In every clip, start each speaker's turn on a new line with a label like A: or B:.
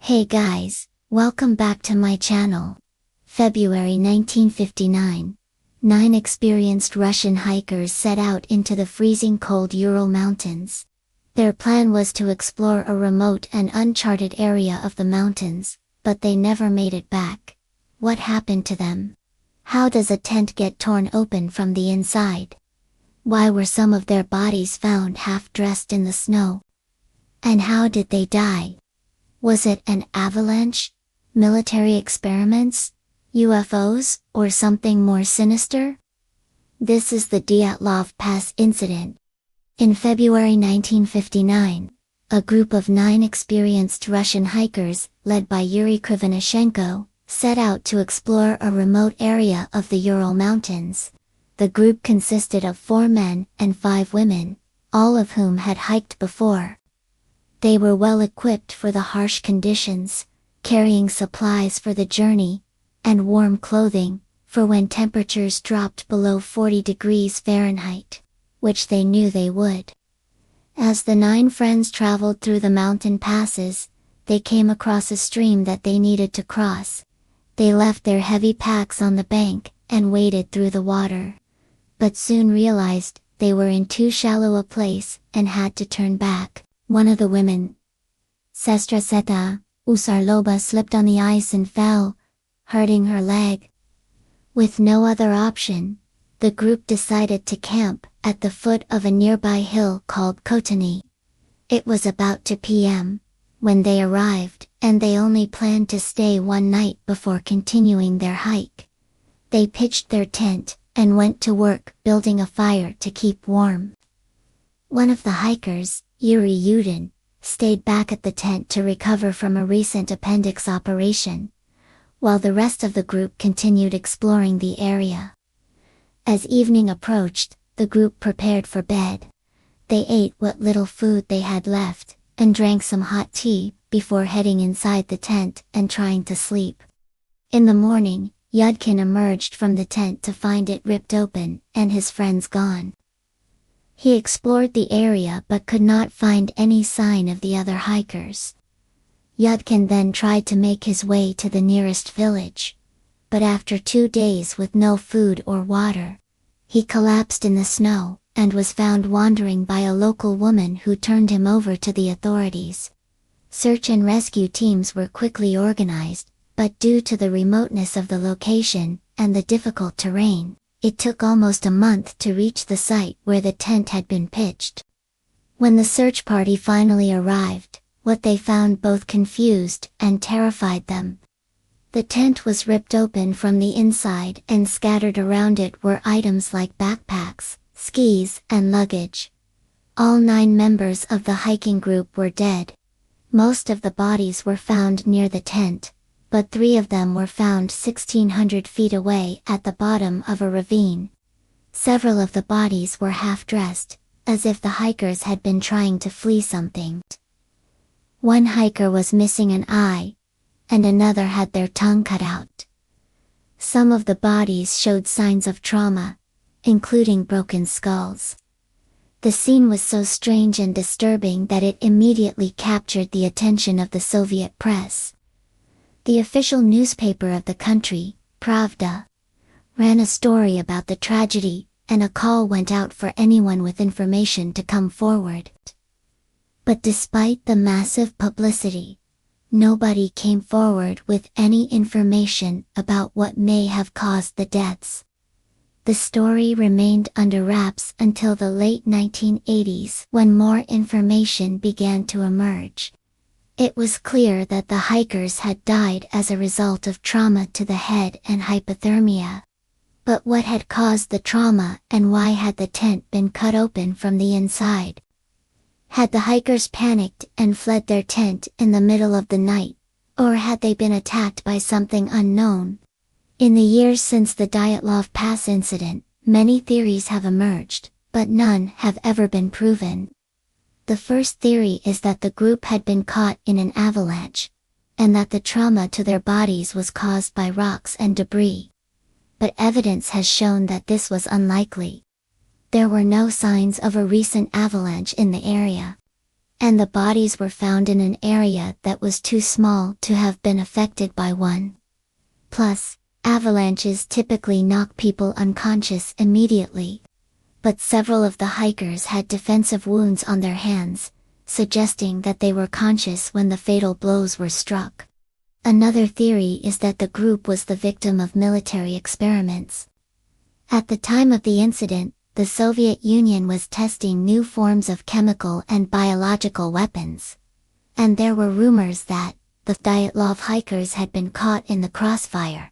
A: Hey guys, welcome back to my channel. February 1959. 9 experienced Russian hikers set out into the freezing cold Ural Mountains. Their plan was to explore a remote and uncharted area of the mountains, but they never made it back. What happened to them? How does a tent get torn open from the inside? Why were some of their bodies found half dressed in the snow? And how did they die? Was it an avalanche, military experiments, UFOs, or something more sinister? This is the Dyatlov Pass incident. In February 1959, a group of 9 experienced Russian hikers, led by Yuri Krivonishenko, set out to explore a remote area of the Ural Mountains. The group consisted of 4 men and 5 women, all of whom had hiked before. They were well equipped for the harsh conditions, carrying supplies for the journey, and warm clothing, for when temperatures dropped below 40 degrees Fahrenheit, which they knew they would. As the 9 friends traveled through the mountain passes, they came across a stream that they needed to cross. They left their heavy packs on the bank, and waded through the water. But soon realized, they were in too shallow a place, and had to turn back. One of the women, Sestra Seta Usarloba, slipped on the ice and fell, hurting her leg. With no other option, the group decided to camp at the foot of a nearby hill called Kotany. It was about 2 p.m. when they arrived, and they only planned to stay one night before continuing their hike. They pitched their tent, and went to work building a fire to keep warm. One of the hikers, Yuri Yudin, stayed back at the tent to recover from a recent appendix operation, while the rest of the group continued exploring the area. As evening approached, the group prepared for bed. They ate what little food they had left, and drank some hot tea, before heading inside the tent and trying to sleep. In the morning, Yudkin emerged from the tent to find it ripped open, and his friends gone. He explored the area but could not find any sign of the other hikers. Yudkin then tried to make his way to the nearest village. But after 2 days with no food or water, he collapsed in the snow, and was found wandering by a local woman who turned him over to the authorities. Search and rescue teams were quickly organized, but due to the remoteness of the location, and the difficult terrain, it took almost a month to reach the site where the tent had been pitched. When the search party finally arrived, what they found both confused and terrified them. The tent was ripped open from the inside, and scattered around it were items like backpacks, skis, and luggage. All 9 members of the hiking group were dead. Most of the bodies were found near the tent, but 3 of them were found 1,600 feet away at the bottom of a ravine. Several of the bodies were half-dressed, as if the hikers had been trying to flee something. One hiker was missing an eye, and another had their tongue cut out. Some of the bodies showed signs of trauma, including broken skulls. The scene was so strange and disturbing that it immediately captured the attention of the Soviet press. The official newspaper of the country, Pravda, ran a story about the tragedy, and a call went out for anyone with information to come forward. But despite the massive publicity, nobody came forward with any information about what may have caused the deaths. The story remained under wraps until the late 1980s, when more information began to emerge. It was clear that the hikers had died as a result of trauma to the head and hypothermia. But what had caused the trauma, and why had the tent been cut open from the inside? Had the hikers panicked and fled their tent in the middle of the night, or had they been attacked by something unknown? In the years since the Dyatlov Pass incident, many theories have emerged, but none have ever been proven. The first theory is that the group had been caught in an avalanche, and that the trauma to their bodies was caused by rocks and debris. But evidence has shown that this was unlikely. There were no signs of a recent avalanche in the area. and the bodies were found in an area that was too small to have been affected by one. Plus, avalanches typically knock people unconscious immediately. But several of the hikers had defensive wounds on their hands, suggesting that they were conscious when the fatal blows were struck. Another theory is that the group was the victim of military experiments. At the time of the incident, the Soviet Union was testing new forms of chemical and biological weapons. And there were rumors that the Dyatlov hikers had been caught in the crossfire.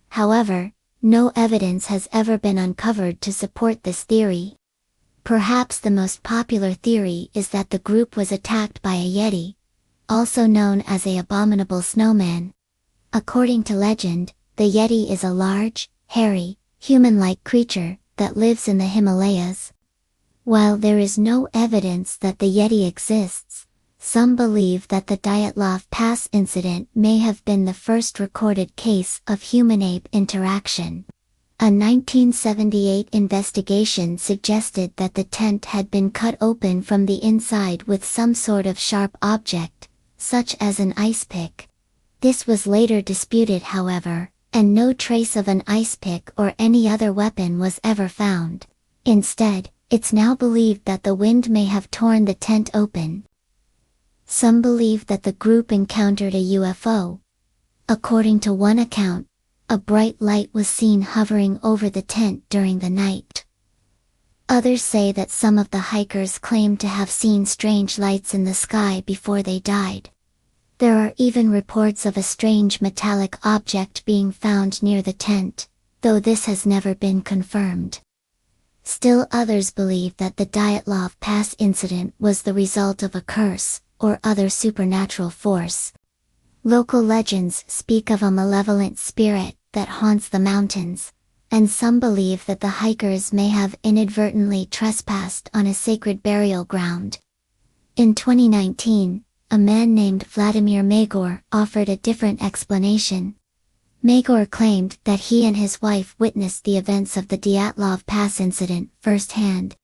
A: However, no evidence has ever been uncovered to support this theory. Perhaps the most popular theory is that the group was attacked by a Yeti, also known as an abominable snowman. According to legend, the Yeti is a large, hairy, human-like creature that lives in the Himalayas. While there is no evidence that the Yeti exists, some believe that the Dyatlov Pass incident may have been the first recorded case of human-ape interaction. A 1978 investigation suggested that the tent had been cut open from the inside with some sort of sharp object, such as an ice pick. This was later disputed, however, and no trace of an ice pick or any other weapon was ever found. Instead, it's now believed that the wind may have torn the tent open. Some believe that the group encountered a UFO. According to one account, a bright light was seen hovering over the tent during the night. Others say that some of the hikers claimed to have seen strange lights in the sky before they died. There are even reports of a strange metallic object being found near the tent, though this has never been confirmed. Still others believe that the Dyatlov Pass incident was the result of a curse, or other supernatural force. Local legends speak of a malevolent spirit that haunts the mountains, and some believe that the hikers may have inadvertently trespassed on a sacred burial ground. In 2019, a man named Vladimir Magor offered a different explanation. Magor claimed that he and his wife witnessed the events of the Dyatlov Pass incident firsthand.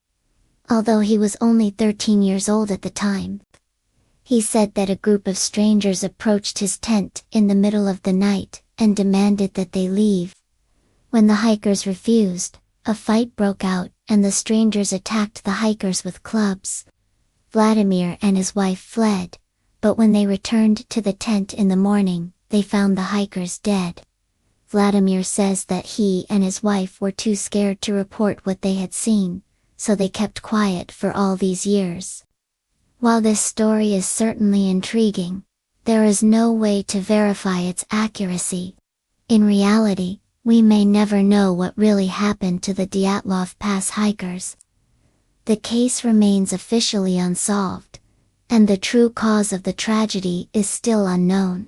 A: Although he was only 13 years old at the time. He said that a group of strangers approached his tent in the middle of the night and demanded that they leave. When the hikers refused, a fight broke out and the strangers attacked the hikers with clubs. Vladimir and his wife fled, but when they returned to the tent in the morning, they found the hikers dead. Vladimir says that he and his wife were too scared to report what they had seen, so they kept quiet for all these years. While this story is certainly intriguing, there is no way to verify its accuracy. In reality, we may never know what really happened to the Dyatlov Pass hikers. The case remains officially unsolved, and the true cause of the tragedy is still unknown.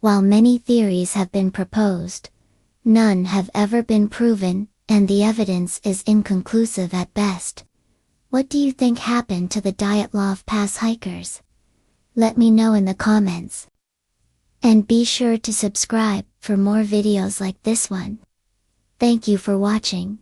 A: While many theories have been proposed, none have ever been proven, and the evidence is inconclusive at best. What do you think happened to the Dyatlov Pass hikers? Let me know in the comments. And be sure to subscribe for more videos like this one. Thank you for watching.